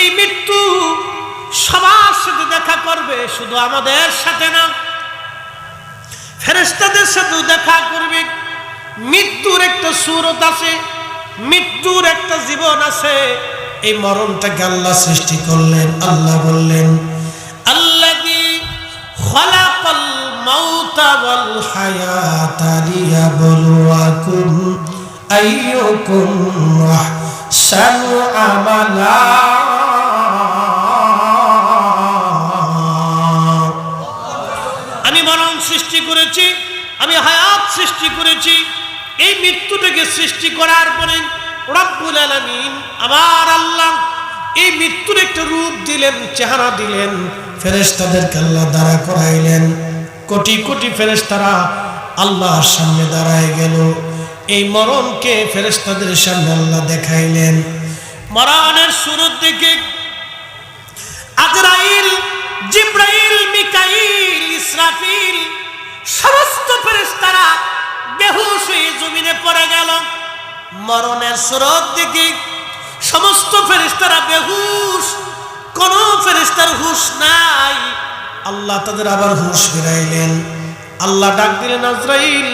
এই মৃত্যু সবার সাথে দেখা করবে, শুধু আমাদের সাথে না, ফেরেশতাদের সাথেও দেখা করবে। মৃত্যুর একটা সূরত আছে, মৃত্যুর একটা জীবন আছে। এই মরণটাকে আল্লাহ সৃষ্টি করলেন। আল্লাহ বললেন, আল্লাযী খালাকাল মাউতা ওয়াল হায়াতা লিয়াবলুয়াকুম আইয়ুকুম আহসানু আমালা। আমি মরণ সৃষ্টি করেছি, আমি হায়াত সৃষ্টি করেছি। এই মৃত্যুটাকে সৃষ্টি করার পরে রব্বুল আলামিন আমার আল্লাহ এই মৃত্যুর একটা রূপ দিলেন, চেহারা দিলেন। ফেরেশতাদেরকে আল্লাহ দাঁড়া করাইলেন। কোটি কোটি ফেরেশতারা আল্লাহর সামনে দাঁড়ায় গেল। এই মরণকে ফেরেশতাদের সামনে আল্লাহ দেখাইলেন। মরণের শুরুর দিকে আজরাইল, জিবরাইল, মিকাইল, ইসরাফিল সমস্ত ফেরেশতারা বেহুশ হয়ে জমিনে পড়ে গেল। মরণের শুরুর দিকে সমস্ত ফেরেশতারা বেহুশ, কোন ফেরেশতার হুঁশ নাই। আল্লাহ তাদের আবার হুঁশ ফিরাইলেন। আল্লাহ ডাক দিলেন, আজরাইল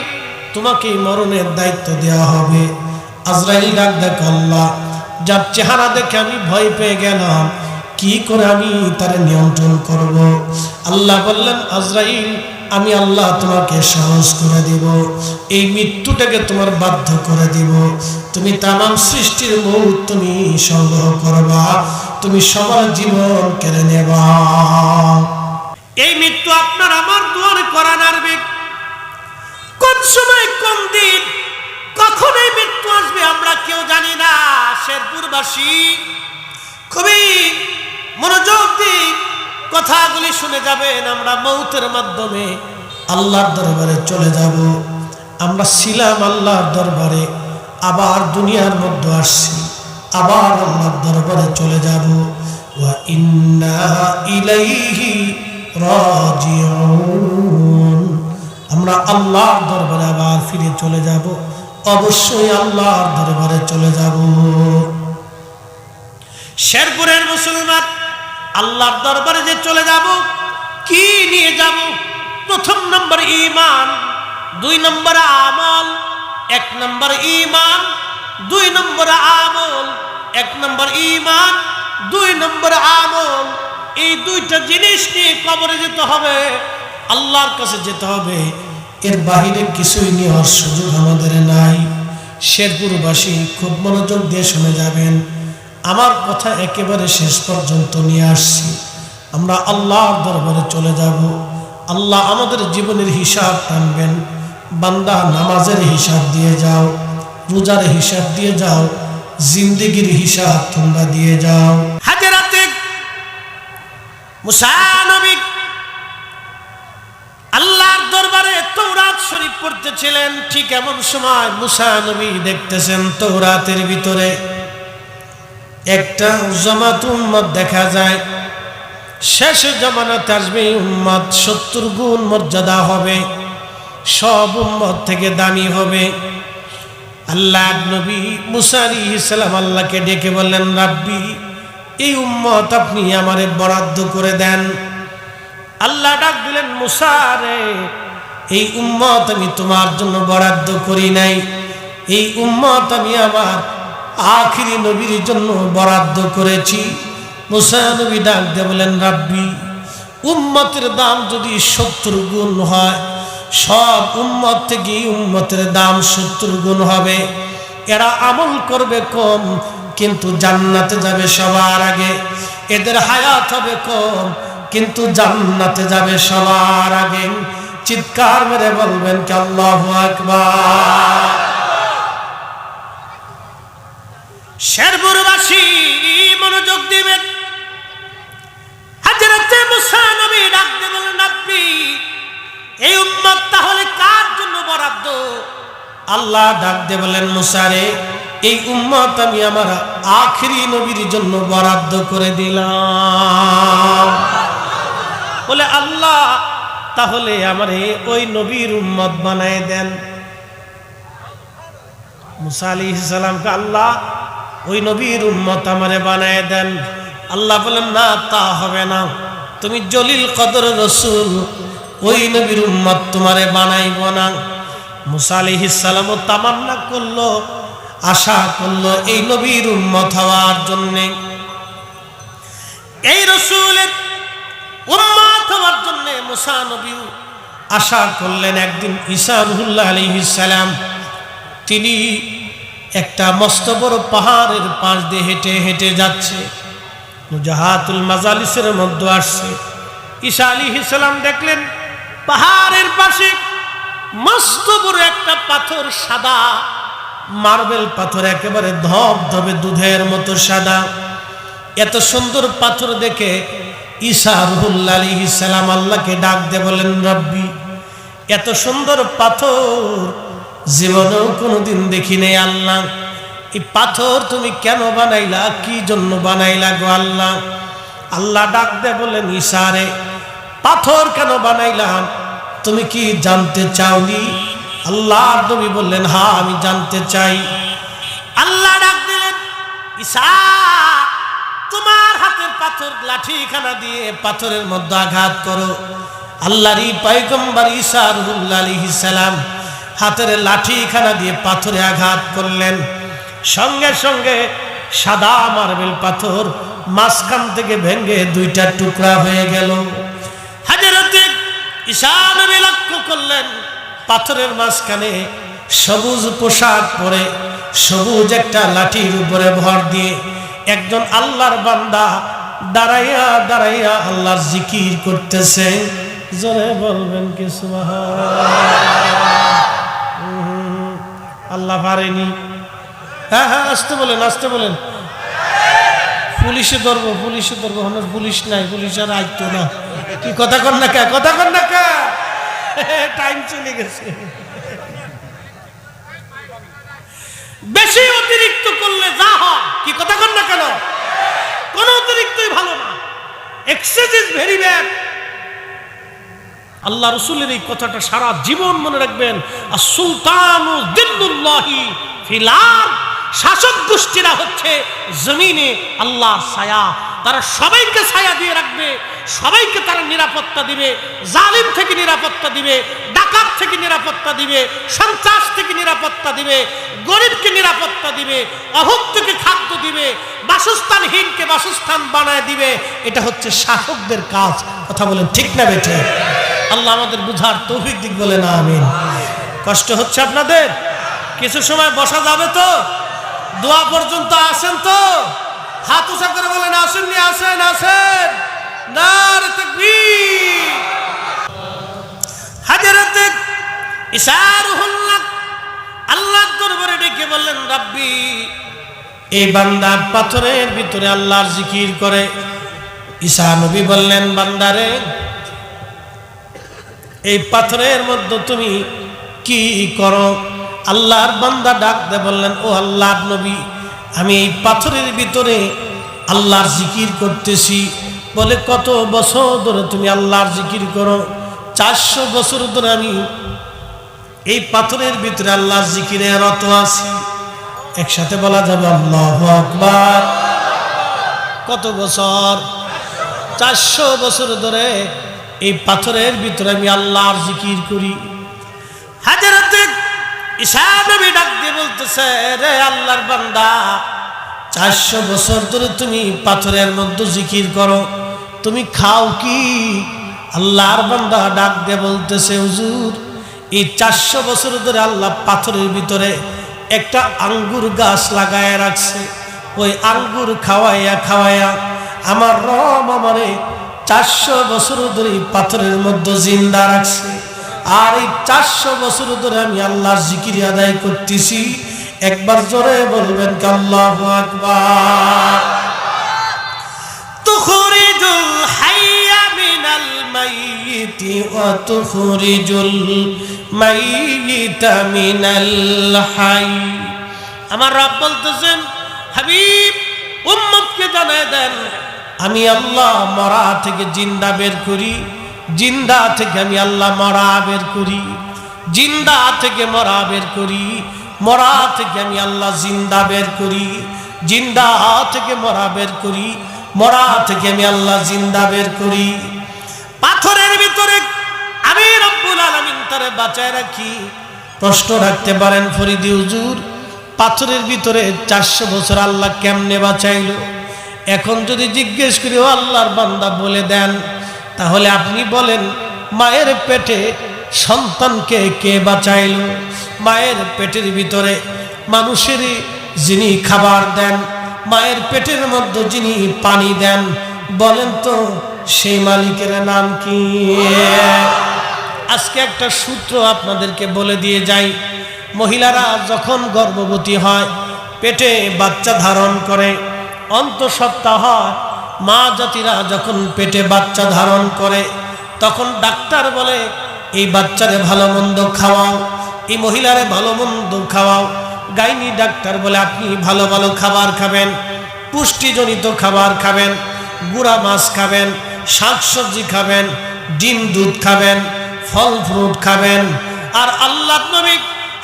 তোমাকে মরণের দায়িত্ব দেওয়া হবে। আজরাইল ডাক দেখো, আল্লাহ যার চেহারা দেখে আমি ভয় পেয়ে গেলাম, কি করে আমি তার নিয়ন্ত্রণ করব? আল্লাহ বললেন, আজরাইল আমি আল্লাহ তোমাকে সাহস করে দিব, এই মৃত্যুটাকে তোমার বাধ্য করে দিব। তুমি তামাম সৃষ্টির মৌত তুমি সংগ্রহ করবা, তুমি সবার জীবন কেড়ে নেবা। এই মৃত্যু আপনার আমার দুয়ারে করা নাড়বে। কোন সময়, কোন দিন, কখন এই মৃত্যু আসবে আমরা কেউ জানি না। শেরপুরবাসী খুবই মনোযোগ দিয়ে কথাগুলি শুনে যাবেন। আমরা মৌতের মাধ্যমে আল্লাহর দরবারে চলে যাব। আমরা ছিলাম আল্লাহর দরবারে, আবার দুনিয়ার মধ্যে আসছি, আবার আল্লাহর দরবারে চলে যাব। ওয়া ইন্না ইলাইহি রাজিউন। আমরা আল্লাহর দরবারে আবার ফিরে চলে যাব, অবশ্যই আল্লাহর দরবারে চলে যাব। শেরপুরের মুসলমান আল্লাহর দরবারে যে চলে যাব, কি নিয়ে যাব? প্রথম নম্বর ঈমান, 2 নম্বর আমল। 1 নম্বর ঈমান, 2 নম্বর আমল। 1 নম্বর ঈমান, 2 নম্বর আমল। এই দুইটা জিনিস নিয়ে কবরে যেতে হবে, আল্লাহর কাছে যেতে হবে। এর বাহিরে কিছুই নেওয়ার সুযোগ আমাদের নাই। শেরপুরবাসী খুব মনোযোগ দিয়ে শুনে যাবেন। আমার কথা একেবারে শেষ পর্যন্ত নিয়ে আসছি। আমরা আল্লাহর দরবারে চলে যাব। আল্লাহ আমাদের জীবনের হিসাব টানবেন। বান্দা নামাজের হিসাব দিয়ে যাও, রোজার হিসাব দিয়ে যাও, জিন্দেগির হিসাব তোমরা দিয়ে যাও। হাজরাতে মুসা নবী আল্লাহর দরবারে তাওরাত শরীফ পড়তেছিলেন। ঠিক এমন সময় মুসা নবী দেখতেছেন তাওরাতের ভিতরে একটা জামাত উম্মত দেখা যায়। শেষ জামানাতে আসবে উম্মত 70 গুণ মর্যাদা হবে, সব উম্মত থেকে দামি হবে। আল্লাহ নবী মুসা আলাইহিস সালাম আল্লাহকে ডেকে বললেন, রাব্বি এই উম্মত আপনি আমারে বরাদ্দ করে দেন। আল্লাহ ডাক দিলেন, মুসা রে এই উম্মত আমি তোমার জন্য বরাদ্দ করি নাই, এই উম্মত আমি আমার আখিরি নবীর জন্য বরাদ্দ করেছি। মুসা নবী ডাক দিয়ে বলেন, রাব্বি উম্মতের দাম যদি 70 গুণ হয়, সব উম্মত থেকে উম্মতের দাম 70 গুণ হবে। এরা আমল করবে কম, কিন্তু জান্নাতে যাবে সবার আগে। এদের হায়াত হবে কম, কিন্তু জান্নাতে যাবে সবার আগে। চিৎকার মেরে বলবেন কি আল্লাহু আকবার। শেরপুরবাসী মনোযোগ দিবেন। হযরত মুসা নবী ডাক দিয়ে বলেন, রাব্বি এই উম্মত তাহলে কার জন্য বরাদ্দ? আল্লাহ ডাক দিয়ে বলেন, মুসা রে এই উম্মত আমি আমার আখিরি নবীর জন্য বরাদ্দ করে দিলাম। বলে আল্লাহ তাহলে আমারে ওই নবীর উম্মত বানায় দেন। মুসা আলাইহিস সালামকে আল্লাহ ওই নবীর উম্মত আমারে বানায় দেন। আল্লাহ বলেন না, তা হবে না, তুমি জলিল কদর রসুল, ওই নবীর উম্মত তোমারে বানাইব না। মুসা আলাইহিস সালামও তামান্না করলো, আশা করলো এই নবীর উম্মত হওয়ার জন্যে, এই রসুলের উম্মত হওয়ার জন্যে মুসা নবীও আশা করলেন। একদিন ঈসা রুহুল্লাহ আলাইহিস সালাম তিনি একটা মস্ত বড় পাহাড়ের পাশ দিয়ে হেঁটে হেঁটে যাচ্ছে, নুজাহাতুল মাজালিসের মধ্যে আসছে। ঈসা আলাইহিস সালাম দেখলেন পাহাড়ের পাশে মস্ত বড় একটা পাথর, সাদা মার্বেল পাথর, একেবারে ধবধবে দুধের মতো সাদা। এত সুন্দর পাথর দেখে ঈসা রুহুল্লাহ আলাইহিস সালাম আল্লাহকে ডাক দিয়ে বলেন, রব্বি, এত সুন্দর পাথর জীবনেও কোনোদিন দেখি নাই আল্লাহ, এই পাথর তুমি কেন বানাইলা, কি জন্য বানাইলা গো আল্লাহ? আল্লাহ ডাক দিয়ে বলেন, ঈসা রে, পাথর কেন বানাইলাম তুমি কি জানতে চাওনি? আল্লাহ নবী বললেন, হ্যাঁ আমি জানতে চাই। আল্লাহ ডাক দিলেন, ঈসা, তোমার হাতের পাথর লাঠিখানা দিয়ে পাথরের মধ্যে আঘাত করো। আল্লাহরই পয়গম্বর ঈসা রুহুল্লাহ আলাইহিস সালাম হাতের লাঠিখানা দিয়ে পাথরে আঘাত করলেন। সঙ্গে সঙ্গে সাদা মার্বেল পাথর মাঝখান থেকে ভেঙে দুইটা টুকরা হয়ে গেল। হযরত ঈসা নবী লক্ষ্য করলেন পাথরের মাঝখানে সবুজ পোশাক পরে, সবুজ একটা লাঠির উপরে ভর দিয়ে একজন আল্লাহর বান্দা দাঁড়াইয়া দাঁড়াইয়া আল্লাহর জিকির করতেছে। জোরে বলবেন কি সুবহানাল্লাহ। আল্লাহ পারেনি। হ্যাঁ হ্যাঁ, আসতে বলেন, আসতে বলেন। পুলিশে ধরবো, পুলিশে ধরবো। পুলিশ নাই, পুলিশ আর আইতো না। কি কথা কন না কে, কথা কন না কে, টাইম চলে গেছে। বেশি অতিরিক্ত করলে যা হয়, কি কথা কন না কেন, কোন অতিরিক্তই ভালো না। Excess is very bad. আল্লাহ রসুলের এই কথাটা সারা জীবন মনে রাখবেন। আর সুলতানু দিল্লুল্লাহি ফিল আরদ, শাসক গোষ্ঠীরা হচ্ছে জমিনে আল্লাহর ছায়া। তারা সবাইকে ছায়া দিয়ে রাখবে, সবাইকে তারা নিরাপত্তা দিবে, জালিম থেকে নিরাপত্তা দিবে, ডাকাত থেকে নিরাপত্তা দিবে, সন্ত্রাস থেকে নিরাপত্তা দিবে, গরিবকে নিরাপত্তা দিবে, অভুক্তকে খাদ্য দিবে, বাসস্থানহীনকে বাসস্থান বানায় দিবে। এটা হচ্ছে শাসকদের কাজ। কথা বলেন ঠিক না বেঠে? আল্লাহ আমাদের বুঝার তৌফিক দিক, বলেন আমিন। কষ্ট হচ্ছে আপনাদের? কিছু সময় বসা যাবে তো? দোয়া পর্যন্ত আসেন তো? হাত উঁচা করে বলেন, আসেননি? আসেন, আসেন। নারে তাকবীর। হযরত ঈসা রুহুল্লাহ আল্লাহর দরবারে ডেকে বললেন, রাব্বি, এই বান্দা পাথরের ভিতরে আল্লাহর জিকির করে। ঈসা নবী বললেন, বান্দারে, এই পাথরের মধ্যে তুমি কি করো? আল্লাহর বান্দা ডাক দিয়ে বললেন, ও আল্লাহর নবী, আমি এই পাথরের ভিতরে আল্লাহর জিকির করতেছি। বলে, কত বছর ধরে তুমি আল্লাহর জিকির করো? 400 বছর ধরে আমি এই পাথরের ভিতরে আল্লাহর জিকিরে রত আছি। একসাথে বলা যাবে আল্লাহু আকবার। কত বছর? 400 বছর ধরে এই পাথরের ভিতরে আমি আল্লাহর জিকির করি। হযরত ঈসা নবী ডাক দিয়ে বলতেছে, রে আল্লাহর বান্দা, 400 বছর ধরে তুমি পাথরের মধ্যে জিকির করো, তুমি খাও কি? আল্লাহর বান্দা ডাক দিয়ে বলতেছে, হুজুর, এই 400 বছর ধরে আল্লাহ পাথরের ভিতরে একটা আঙ্গুর গাছ লাগায় রাখছে। ওই আঙ্গুর খাওয়াইয়া খাওয়াইয়া আমার রব আমারে 400 বছর ধরে পাথরের মধ্যে জিন্দা রাখছে। আর এই 400 বছর ধরে আমি আল্লাহর জিকির আদায় করতেছি। একবার জোরে বলবেন কি আল্লাহু আকবার। তুখরিজুল হাইয়া মিনাল মাইয়িতি ওয়া তুখরিজুল মাইয়িতা মিনাল হাই। আমার রব বলতেছেন, হাবিব, উম্মতকে জানায় দেন, আমি আল্লাহ মরা থেকে জিন্দা বের করি, জিন্দা থেকে আমি আল্লাহ মরা বের করি, জিন্দা থেকে মরা বের করি, মরা থেকে আমি আল্লাহ জিন্দা বের করি, জিন্দা থেকে মরা বের করি, মরা থেকে আমি আল্লাহ জিন্দা বের করি। পাথরের ভিতরে আমি রব্বুল আলামিন তারে বাঁচায় রাখি। প্রশ্ন রাখতে পারেন ফরিদি হুজুর, পাথরের ভিতরে 400 বছর আল্লাহ কেমনে বাঁচাইলো? এখন যদি জিজ্ঞেস করি ও আল্লাহর বান্দা বলে দেন, তাহলে আপনি বলেন মায়ের পেটে সন্তানকে কে বাঁচাইলো? মায়ের পেটের ভিতরে মানুষের যিনি খাবার দেন, মায়ের পেটের মধ্যে যিনি পানি দেন, বলেন তো সেই মালিকের নাম কি? আজকে একটা সূত্র আপনাদেরকে বলে দিয়ে যাই। মহিলারা যখন গর্ভবতী হয়, পেটে বাচ্চা ধারণ করে, অন্তঃসত্ত্বা হয়, মা জাতিরা যখন পেটে বাচ্চা ধারণ করে, তখন ডাক্তার বলে এই বাচ্চারে ভালো মন্দ খাওয়াও, এই মহিলারে ভালো মন্দ খাওয়াও। গাইনি ডাক্তার বলে আপনি ভালো ভালো খাবার খাবেন, পুষ্টিজনিত খাবার খাবেন, গুঁড়া মাছ খাবেন, শাকসবজি খাবেন, ডিম দুধ খাবেন, ফল ফ্রুট খাবেন। আর আল্লাহ নবী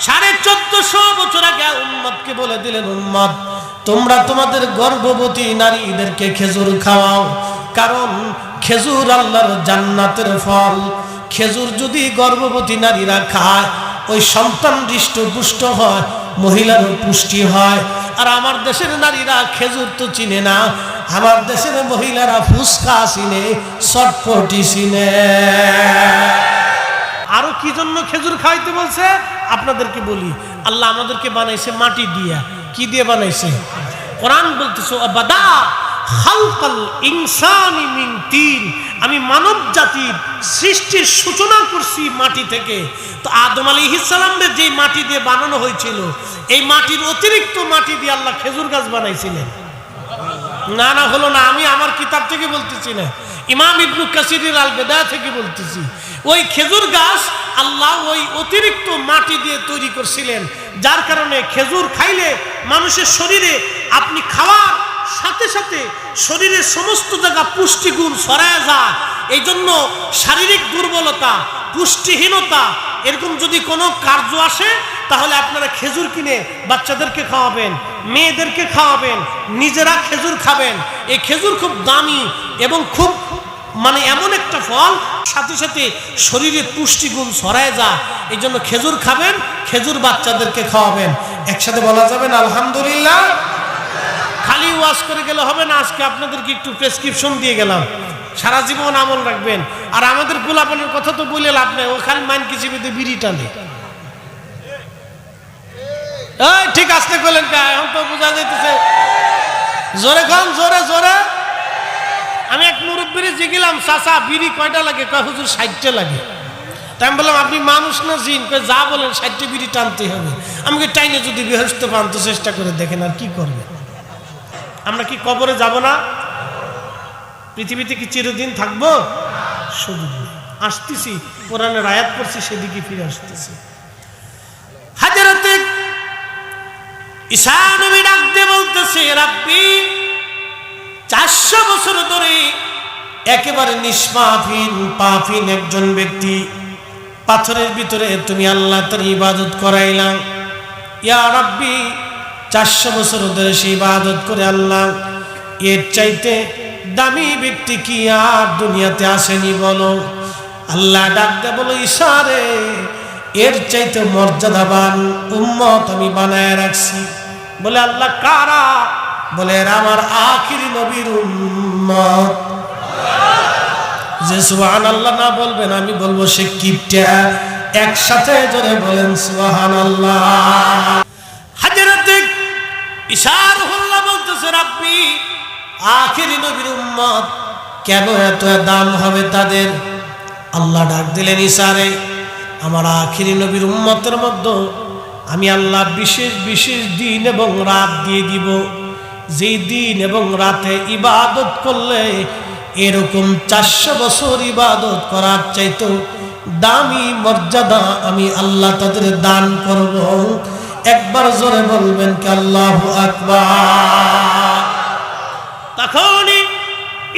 1450 বছর আগে উম্মতকে বলে দিলেন, উম্মত তোমরা তোমাদের গর্ভবতী নারীদেরকে খেজুর খাওয়াও, কারণ খেজুর আল্লাহর জান্নাতের ফল। খেজুর যদি গর্ভবতী নারীরা খায়, ওই সন্তান হৃষ্টপুষ্ট হয়, মহিলারও পুষ্টি হয়। আর আমার দেশের নারীরা খেজুর তো চিনে না, আমার দেশের মহিলারা ফুসকা চিনে, চটপটি চিনে। আরো কি জন্য খেজুর খাইতে বলছে আপনাদেরকে বলি। আল্লাহ আমাদেরকে বানাইছে মাটি দিয়া। কি দিয়ে বানাইছে? কোরআন বলতেছে বাদা খালকাল ইনসানি মিন তিন, আমি মানব জাতির সৃষ্টির সূচনা করছি মাটি থেকে। তো আদম আলাইহিস সালামের যে মাটি দিয়ে বানানো হয়েছিল, এই মাটির অতিরিক্ত মাটি দিয়ে আল্লাহ খেজুর গাছ বানাইছিলেন। না না হলো না, আমি আমার কিতাব থেকে বলতেছি না, ইমাম ইবনু কাসিরের আল বেদায়া থেকে বলতেছি। ওই খেজুর গাছ আল্লাহ ওই অতিরিক্ত মাটি দিয়ে তৈরি করছিলেন, যার কারণে খেজুর খাইলে মানুষের শরীরে আপনি খাওয়ার সাথে সাথে শরীরের সমস্ত জায়গা পুষ্টিগুণ ছড়ায় যায়। এই জন্য শারীরিক দুর্বলতা, পুষ্টিহীনতা এরকম যদি কোনো কার্য আসে, তাহলে আপনারা খেজুর কিনে বাচ্চাদেরকে খাওয়াবেন, মেয়েদেরকে খাওয়াবেন, নিজেরা খেজুর খাবেন। এই খেজুর খুব দামি এবং খুব এমন একটা ফল, সাথে সাথে শরীরে পুষ্টিগুণ ছড়ায় যায়। এই জন্য খেজুর খাবেন, খেজুর বাচ্চাদেরকে খাওয়াবেন। একসাথে বলা যাবে না আলহামদুলিল্লাহ? খালি ওয়াজ করে গেলে হবে না, আজকে আপনাদেরকে একটু প্রেসক্রিপশন দিয়ে গেলাম, সারা জীবন আমল রাখবেন। আর আমাদের গোলাপানের কথা তো বলে লাভ নেই, ওখানে মান কিছু বিড়ি টানে। ঠিক আসতে করলেন কা, এখন তো বোঝা যাইতেছে। জোরে খান, জোরে জোরে। আমি এক মুরব্বীরে জিগিলাম, চাচা বিড়ি কয়টা লাগে? কয় হুজুর 60টা লাগে। তাই আমি বললাম আপনি মানুষ না জিন? কয় যা বলেন 60টা বিড়ি টানতে হবে। আমাকে টাইনে যদি বেহেশত পান তো চেষ্টা করে দেখেন, আর কি করবে। আমরা কি কবরে যাব না? পৃথিবীতে কি চিরদিন থাকবো? শুধু আসতেছি, কোরআনের আয়াত পড়ছি, সেদিকে ফিরে আসতেছি। হযরত ঈসা নবী ডাক দিয়ে বলতেছে, রাব্বি 400 বছর ধরে একেবারে নিষ্পাপহীন পাপহীন একজন ব্যক্তি পাথরের ভিতরে তুমি আল্লাহ তার ইবাদত করাইলাম। ইয়া রাব্বি 400 বছর ধরে সে ইবাদত করে আল্লাহ, এর চাইতে দামি ব্যক্তি কি আর দুনিয়াতে আসেনি বলো? আল্লাহ ডাক দিয়ে বলো, ঈসা রে, এর চাইতে মর্যাদাবান উম্মত আমি বানায় রাখছি। বলে আল্লাহ কারা? বলে এরা আমার আখিরি নবীর উম্মত। যে সুবহানাল্লাহ না বলবেন আমি বলবো সে কিপটা। একসাথে জোরে বলেন সুবহানাল্লাহ। হযরত ঈসা রুহুল্লাহ বলতেছে, রাব্বি আখিরি নবীর উম্মত কেন এত দাম হবে তাদের? আল্লাহ ডাক দিলেন, ঈসা রে, আমার আখিরি নবীর উম্মতের মধ্যে আমি আল্লাহ বিশেষ বিশেষ দিন এবং রাত দিয়ে দিব, যেই দিন এবং রাতে ইবাদত করলে এরকম 400 বছর ইবাদত করার চাইতো দামি মর্যাদা আমি আল্লাহ তাদের দান করব। একবার জোরে বলবেন কি আল্লাহু আকবার। তখনই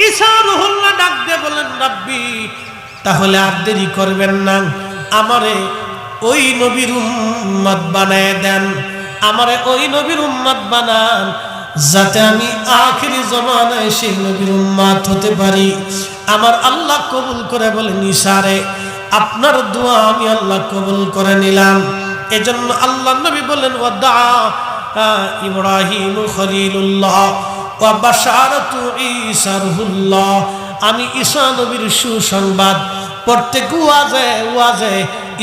ঈসা রুহুল্লাহ ডাক দিয়ে বলেন, রাব্বি তাহলে আর দেরি করবেন না, আমারে ওই নবীর উম্মত বানায় দেন, আমারে ওই নবীর উম্মত বানান। যাতে আমি আখিরি জমানায় সেই নবীর উম্মত হতে পারি। আমার আল্লাহ কবুল করে বলেন, ইশারে আপনার দোয়া আমি আল্লাহ কবুল করে নিলাম। এজন্য আল্লাহ নবী বলেন, ওয়াদা ইব্রাহিম খলিলুল্লাহ ওয়া বাশারাতু ঈসা রুহুল্লাহ। আমি ঈসা নবীর সুসংবাদ প্রত্যেক ওয়াজে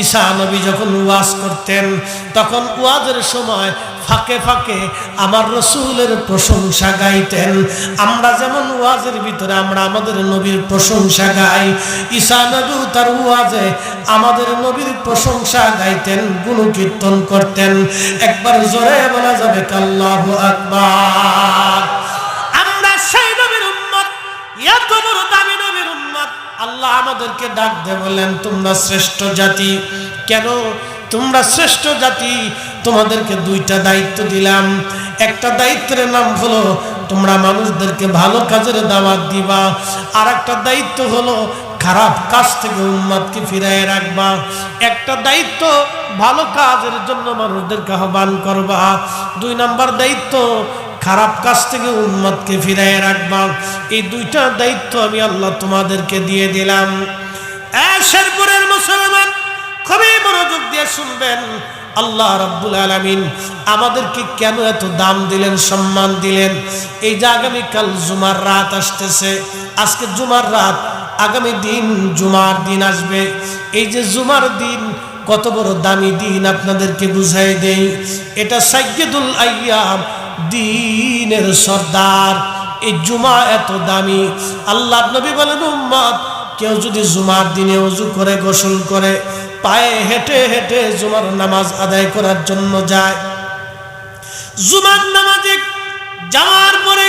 ঈসা নবী যখন ওয়াজ করতেন তখন ওয়াজের সময় ফাঁকে ফাঁকে আমার রসুলের প্রশংসা গাইতেন। আমরা যেমন ওয়াজের ভিতরে আমরা আমাদের নবীর প্রশংসা গাই, ঈসা নবী তার ওয়াজে আমাদের নবীর প্রশংসা গাইতেন, গুণকীর্তন করতেন। একবার জোরে বলা যাবে আল্লাহু আকবার। আমরা সেই নবীর উম্মত, এত বড় দামি নবীর উম্মত। আল্লাহ আমাদেরকে ডাক দিয়ে বললেন, তোমরা শ্রেষ্ঠ জাতি। কেন তোমরা শ্রেষ্ঠ জাতি? তোমাদেরকে দুইটা দায়িত্ব দিলাম। একটা দায়িত্বের নাম হলো তোমরা মানুষদেরকে ভালো কাজের দাওয়াত দিবা, আর একটা দায়িত্ব হলো খারাপ কাজ থেকে উম্মতকে ফিরিয়ে রাখবা। একটা দায়িত্ব ভালো কাজের জন্য মানুষদেরকে আহ্বান করবা, 2 নাম্বার দায়িত্ব খারাপ কাজ থেকে উম্মতকে ফিরিয়ে রাখবা। এই দুইটা দায়িত্ব আমি আল্লাহ তোমাদেরকে দিয়ে দিলাম। শেরপুরের মুসলমান খুবই মনোযোগ দিয়ে শুনবেন। আল্লাহ রাব্বুল আলামিন আমাদেরকে কেন এত দাম দিলেন, সম্মান দিলেন? এই যে আগামীকাল জুমার রাত আসতেছে, আজকে জুমার রাত, আগামী দিন জুমার দিন আসবে। এই যে জুমার দিন কত বড় দামি দিন আপনাদেরকে বুঝাই দেই। এটা সাইয়্যিদুল আইয়াম, দিনের সর্দার। এই জুমা এত দামি। আল্লাহ নবী বলেন, উম্মত কেউ যদি জুমার দিনে ওযু করে গোসল করে পায়ে হেঁটে হেঁটে জুমার নামাজ আদায় করার জন্য যায়, জুমার নামাজে যাওয়ার পরে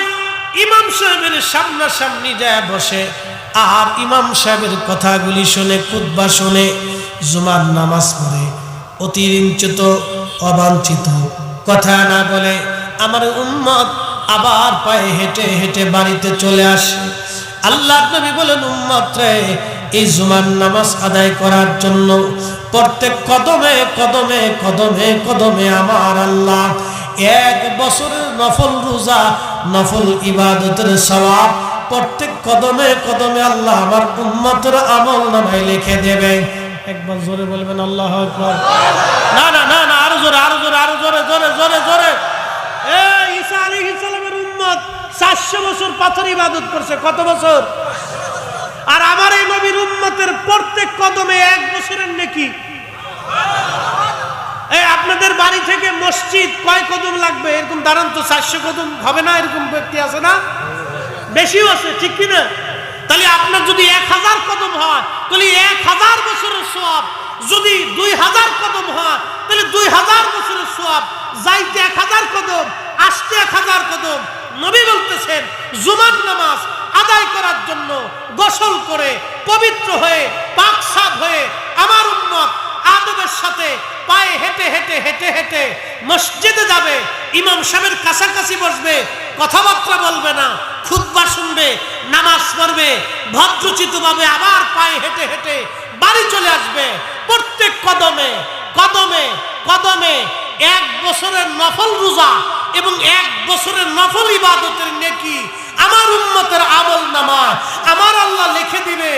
ইমাম সাহেবের সামনাসামনি যায় বসে, আর ইমাম সাহেবের কথাগুলি শুনে, খুতবা শুনে জুমার নামাজ পড়ে, অতিরঞ্চিত অবাঞ্ছিত কথা না বলে আমার উম্মত আবার পায়ে হেঁটে হেঁটে বাড়িতে চলে আসে। আল্লাহ নবী বলেন, উম্মত রে, এই জুমার নামাজ আদায় করার জন্য প্রত্যেক কদমে কদমে কদমে কদমে আমার আল্লাহ 1 বছরের নফল রোজা, নফল ইবাদতের সওয়াব প্রত্যেক কদমে কদমে আল্লাহ আমার উম্মতের আমল নামায় লিখে দেবে। একবার জোরে বলবেন আল্লাহু আকবার। না না না না, আরো জোরে, আরো জোরে, আরো জোরে, জোরে জোরে জোরে। ঈসা আলাইহিস সালামের উম্মত 400 বছর পাথর ইবাদত করছে। কত বছর? আর আমার এই নবীর উম্মতের প্রত্যেক কদমে 1 বছরের নেকি। এই আপনাদের বাড়ি থেকে মসজিদ কয় কদম লাগবে? এরকম দাঁড়ান তো, 400 কদম হবে না? এরকম ব্যক্তি আছে না? বেশিও আছে, ঠিক কি না? তাহলে আপনার যদি 1000 কদম হয় তাহলে 1000 বছরের সওয়াব। যদি 2000 কদম হয় তাহলে 2000 বছরের সওয়াব। যাইতে 1000 কদম, আসতে 1000 কদম। নবী বলতেছেন, জুমার নামাজ আদায় করার জন্য গোসল করে পবিত্র হয়ে পাক সাফ হয়ে আমার উম্মত আদবের সাথে পায়ে হেঁটে হেঁটে হেঁটে হেঁটে মসজিদে যাবে, ইমাম সাহেবের কাছাকাছি বসবে, কথাবার্তা বলবে না, খুতবা শুনবে, নামাজ পড়বে, ভদ্রচিতভাবে আবার পায়ে হেঁটে হেঁটে বাড়ি চলে আসবে। প্রত্যেক কদমে কদমে কদমে 1 বছরের নফল রোজা এবং 1 বছরের নফল ইবাদতের নেকি আমার উম্মতের আমল নামা আমার আল্লাহ লিখে দিবে।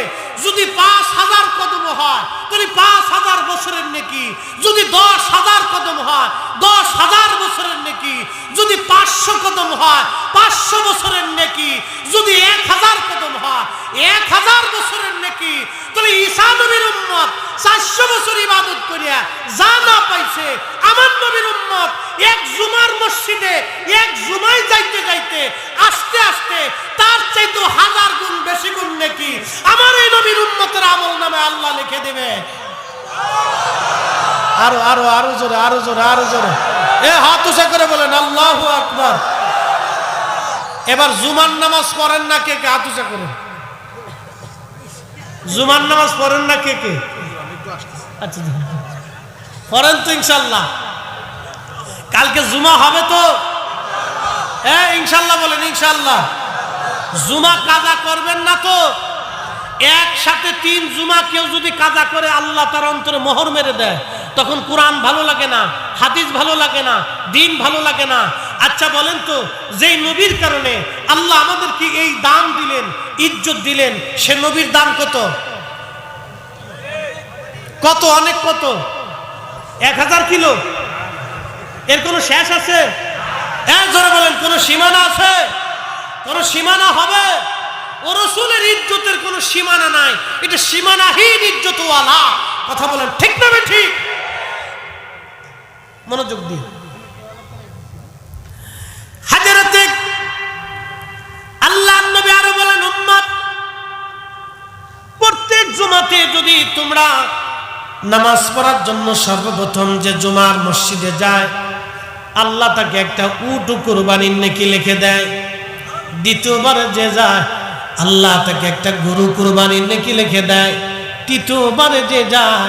যদি 5000 কদম হয় তাহলে 5000 বছরের নেকি, যদি 10000 কদম হয় 10000 বছরের নেকি, যদি 500 কদম হয় 500 বছরের নেকি, যদি 1000 কদম হয় 1000 বছরের নেকি। তাহলে ঈসা নবীর উম্মত 400 বছর ইবাদত করিয়া যা না পাইছে, আমার নবীর উম্মত 1 জুমার মসজিদে 1 জুমায় যাইতে যাইতে আস্তে আস্তে তার চাইতে 1000 গুণ বেশি গুণ নেকি আমার এই নবীর উম্মতের আমল নামে আল্লাহ লিখে দিবে। আরো আরো আরো জোরে, আরো জোরে, আরো জোরে। হাত উঁচা করে বলেন আল্লাহু আকবার। এবার জুমার নামাজ পড়েন না কে কে? হাত উঁচা করুন। জুমার নামাজ পড়েন না কে কে? আচ্ছা পড়েন তো ইনশাল্লাহ। কালকে জুমা হবে তো? হ্যাঁ ইনশাল্লাহ বলেন, ইনশাল্লাহ। জুমা কাজা করবেন না তো? একসাথে 3 জুমা কেউ যদি কাজা করে আল্লাহ তার অন্তরে মোহর মেরে দেয়, তখন কোরআন ভালো লাগে না, হাদিস ভালো লাগে না, দিন ভালো লাগে না। আচ্ছা বলেন তো, যেই নবীর কারণে আল্লাহ আমাদেরকে এই দাম দিলেন, ইজ্জত দিলেন, সে নবীর দাম কত? কত? অনেক কত? 1000 কিলো? এর কোনো শেষ আছে? জোরে বলেন, কোনো সীমানা আছে? কোনো সীমানা হবে? ও রাসূলের ইজ্জতের কোনো সীমানা নাই, এটা সীমানাহীন ইজ্জতওয়ালা। কথা বলেন ঠিক না ঠিক? মনোযোগ দিয়ে হযরতে আল্লাহর নবী আরো বলেন, উম্মত প্রত্যেক জুমাতে যদি তোমরা নামাজ পড়ার জন্য সর্বপ্রথম যে জুমার মসজিদে যায়, আল্লাহ তাকে একটা উট কুরবানির নেকি লিখে দেয়। দ্বিতীয়বারে যে যায়, আল্লাহ তাকে একটা গরু কুরবানির নেকি লিখে দেয়। তৃতীয়বারে যে যায়,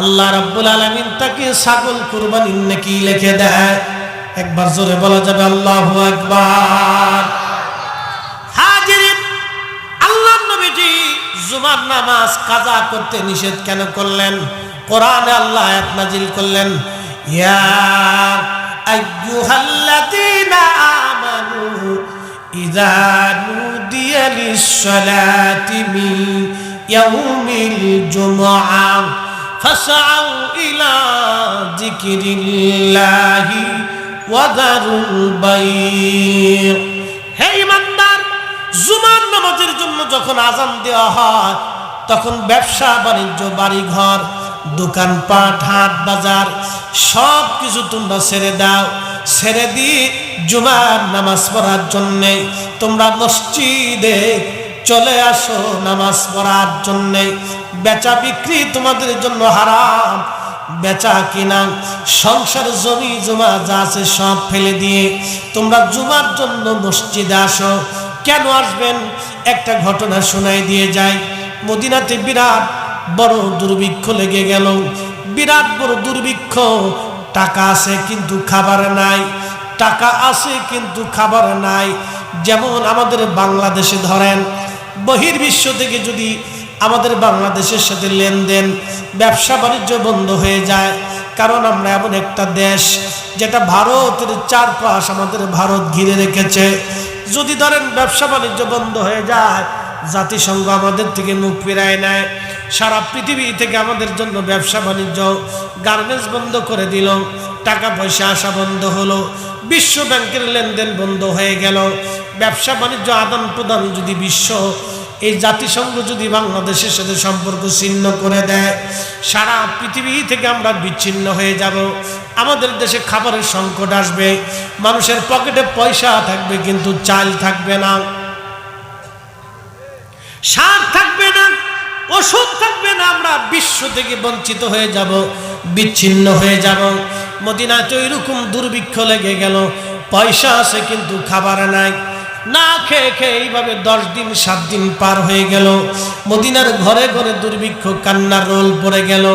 আল্লাহ রাব্বুল আলামিন তাকে ছাগল কুরবানির নেকি লিখে দেয়। একবার জোরে বলা যাবে আল্লাহু আকবার। হাজিরিন, আল্লাহর নবীজি জুমার নামাজ কাজা করতে নিষেধ কেন করলেন? কোরআনে আল্লাহ আয়াত নাজিল করলেন, ইয়া আইয়ুহাল্লাযীনা আমানু ইযা নুদিয়া লিস-সালাতি মিন ইয়াউমিল জুমআ ফাসআউ ইলা যিকরিল্লাহি ওয়া যারুল বাই'। হে ঈমানদার, জুমার নামাজের জন্য যখন আযান দেওয়া হয়, তখন ব্যবসা বাণিজ্য, বাড়ি ঘর, দোকানপাট, হাট বাজার সব কিছু তোমরা ছেড়ে দাও। ছেড়ে দিয়ে জুমার নামাজ পড়ার জন্যে তোমরা মসজিদে চলে আসো নামাজ পড়ার জন্যে। বেচা বিক্রি তোমাদের জন্য হারাম। বেচা কিনা, সংসার, জমি জমা যা আছে সব ফেলে দিয়ে তোমরা জুমার জন্য মসজিদে আসো। কেন আসবেন? একটা ঘটনা শোনাই দিয়ে যায়। মদিনাতে বিরাট বড় দুর্ভিক্ষ লেগে গেল। বিরাট বড় দুর্ভিক্ষ। টাকা আছে কিন্তু খাবার নাই, টাকা আছে কিন্তু খাবার নাই। যেমন আমাদের বাংলাদেশে ধরেন, বহির্বিশ্ব থেকে যদি আমাদের বাংলাদেশের সাথে লেনদেন, ব্যবসা বাণিজ্য বন্ধ হয়ে যায়, কারণ আমরা এমন একটা দেশ যেটা ভারতের চারপাশ আমাদের ভারত ঘিরে রেখেছে। যদি ধরেন ব্যবসা বাণিজ্য বন্ধ হয়ে যায়, জাতিসংঘ আমাদের থেকে মুখ ফিরায় নেয়, সারা পৃথিবী থেকে আমাদের জন্য ব্যবসা বাণিজ্য, গার্মেন্টস বন্ধ করে দিল, টাকা পয়সা আসা বন্ধ হলো, বিশ্ব ব্যাংকের লেনদেন বন্ধ হয়ে গেল, ব্যবসা বাণিজ্য আদান প্রদান যদি বিশ্ব, এই জাতিসংঘ যদি বাংলাদেশের সাথে সম্পর্ক ছিন্ন করে দেয়, সারা পৃথিবী থেকে আমরা বিচ্ছিন্ন হয়ে যাব। আমাদের দেশে খাবারের সংকট আসবে, মানুষের পকেটে পয়সা থাকবে কিন্তু চাল থাকবে না, সার থাকবে না, ওষুধ থাকবে না। আমরা বিশ্ব থেকে বঞ্চিত হয়ে যাব, বিচ্ছিন্ন হয়ে যাব। মদিনাতে ওইরকম দুর্ভিক্ষ লেগে গেল, পয়সা আছে কিন্তু খাবার নাই। না খেয়ে খেয়ে এইভাবে 10 দিন 7 দিন পার হয়ে গেল। মদিনার ঘরে ঘরে দুর্ভিক্ষ, কান্নার রোল পড়ে গেল,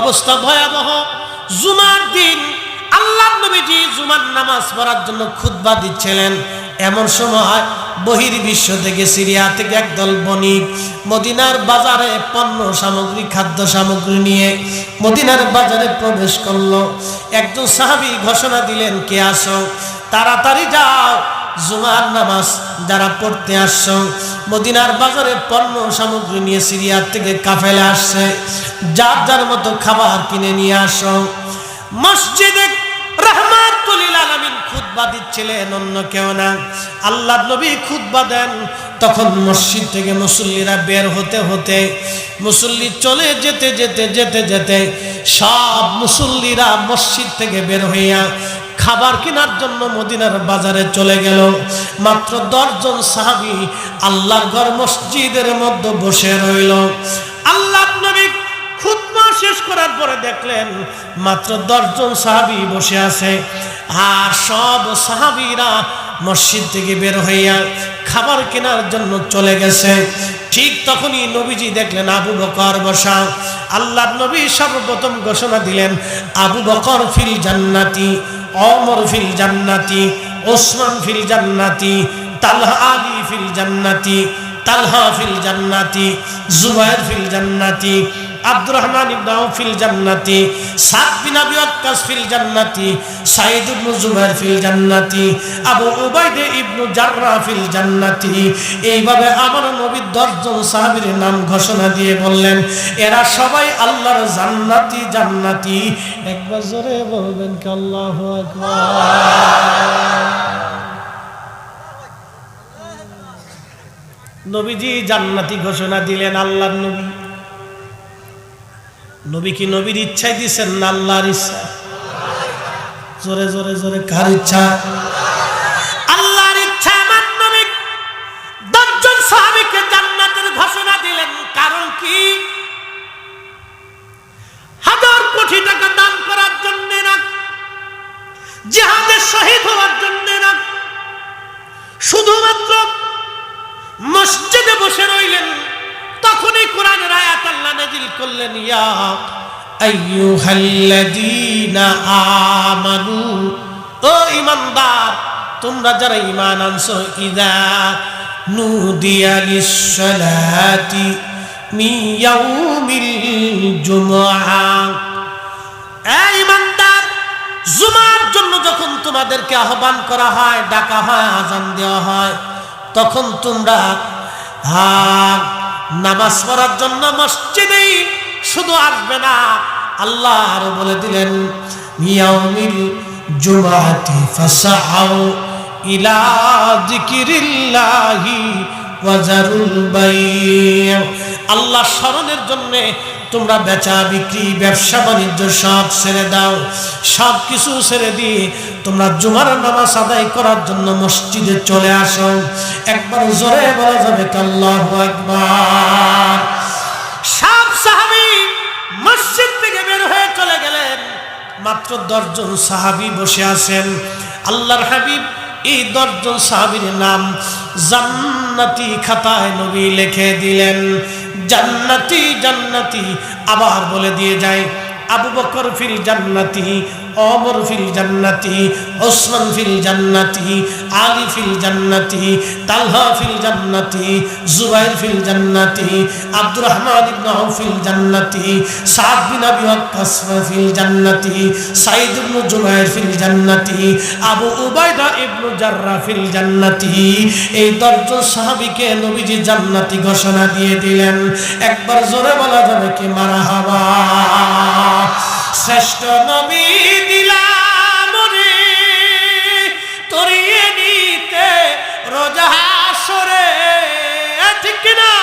অবস্থা ভয়াবহ। জুমার দিন আল্লাহর নবীজি জুমার নামাজ পড়ার জন্য খুতবা দিচ্ছিলেন। এমন সময় বহির্বিশ্ব থেকে, সিরিয়া থেকে একদল বণিক মদিনার বাজারে পণ্য সামগ্রী, খাদ্য সামগ্রী নিয়ে মদিনার বাজারে প্রবেশ করলো। একজন সাহাবী ঘোষণা দিলেন, কে আসো, তাড়াতাড়ি যাও, জুমার নামাজ যারা পড়তে আসছো, মদিনার বাজারে পণ্য সামগ্রী নিয়ে সিরিয়া থেকে কাফেলা আসছে, যার যার মতো খাবার কিনে নিয়ে আসো। মসজিদে রাহমাতুল লিল আলামিন খুতবা দিচ্ছিলেন, অন্য কেউ না, আল্লাহর নবী খুতবা দেন। তখন মসজিদ থেকে মুসল্লিরা বের হতে হতে, মুসল্লি চলে যেতে যেতে যেতে যেতে সব মুসল্লিরা মসজিদ থেকে বের হইয়া খাবার কেনার জন্য মদিনার বাজারে চলে গেল। মাত্র 10 জন সাহাবী আল্লাহর ঘর মসজিদের মধ্যে বসে রইল। আল্লাহর নবী খুতবা শেষ করার পরে দেখলেন মাত্র 10 জন সাহাবী বসে আছে, আর সব সাহাবীরা মসজিদ থেকে বের হইয়া খাবার কেনার জন্য চলে গেছে। ঠিক তখনই নবীজি দেখলেন আবু বকর বসা। আল্লাহর নবী সর্বপ্রথম ঘোষণা দিলেন, আবু বকর ফিল জান্নাতি, ওমর ফিল জান্নাতি, ওসমান ফিল জান্নাতি, তালহা আলী ফিল জান্নাতি, তালহা ফিল জান্নাতি, জুবায়ের ফিল জান্নাতি, আব্দুর রহমান ইবনে আউফ ফিল জান্নাতি, সাদ বিন আবি ওয়াক্কাস ফিল জান্নাতি, সাঈদ ইবনে জুবাইর ফিল জান্নাতি, আবু উবাইদা ইবনে জাররাহ ফিল জান্নাতি। এইভাবে আমার নবী 10 জন সাহাবীর নাম ঘোষণা দিয়ে বললেন এরা সবাই আল্লাহর জান্নাতি জান্নাতি। একবার জোরে বলবেন কি আল্লাহু আকবার। নবীজি জান্নাতি ঘোষণা দিলেন। আল্লাহর নবী, নবী কি নবীর ইচ্ছায় দিয়েছেন না আল্লাহর ইচ্ছা? জোরে জোরে জোরে কার ইচ্ছা? আল্লাহর ইচ্ছা। আমার নবী 10 জন সাহাবীকে জান্নাতের ঘোষণা দিলেন। কারণ কি? 1000 কোটি টাকা দান করার জন্য না, জিহাদে শহীদ হওয়ার জন্য না, শুধুমাত্র মসজিদে বসে রইলেন। তখনই কোরআনের আয়াত আল্লাহ নাযিল করলেন, ইয়া আইয়ুহাল্লাযীনা আমানু, ও ঈমানদার তোমরা যারা ঈমান আনছো, ইযা নুদিয়া লিস-সালাতি মিন ইয়াউমিল জুমআ, এই ঈমানদার জুমার জন্য যখন তোমাদেরকে আহ্বান করা হয়, ডাকা হয়, আযান দেওয়া হয়, তখন তোমরা নামাজ পড়ার জন্য মসজিদেই শুধু আসবে না, আল্লাহ আরো বলে দিলেন ইয়াউমিল জুমআতি ফাসআউ ইলা যিকিরিল্লাহি ওয়া যারুল বাই', আল্লাহ স্মরণের জন্য তোমরা বেচা বিক্রি, ব্যবসা বাণিজ্য সব ছেড়ে দাও। সব কিছু ছেড়ে দিয়ে তোমরা জুমার নামাজ আদায় করার জন্য মসজিদে চলে আসো। একবার জোরে বলা যাবে আল্লাহু আকবার। সব সাহাবী মসজিদ থেকে বের হয়ে চলে গেলেন। মাত্র 10 জন সাহাবী বসে আছেন। আল্লাহর হাবিব এই 10 জন সাহাবীর নাম জান্নাতি খাতায় নবী লিখে দিলেন। জান্নাতি জান্নাতি আবার বলে দিয়ে যায়, আবু বকর ফিল জান্নাতি, ওমর ফিল জান্নাতি, ওসমান ফিল জান্নাতি, আলী ফিল জান্নাতি, তালহা ফিল জান্নাতি, জুবাইর ফিল জান্নাতি, আব্দুর রহমান ইবনে আউফ ফিল জান্নাতি, সাদ বিন আবি ওয়াক্কাস ফিল জান্নাতি, সাঈদ ইবনে জুবাইর ফিল জান্নাতি, আবু উবাইদা ইবনে জাররাহ ফিল জান্নাতি। এই 10 জন সাহাবীকে নবীজি জান্নাতি ঘোষণা দিয়ে দিলেন। একবার জোরে বলা যাবে কি মারহাবা। শ্রেষ্ঠ নবী দিলাম রে তরিয়ে নিতে রোজ হাসরে, ঠিক কিনা?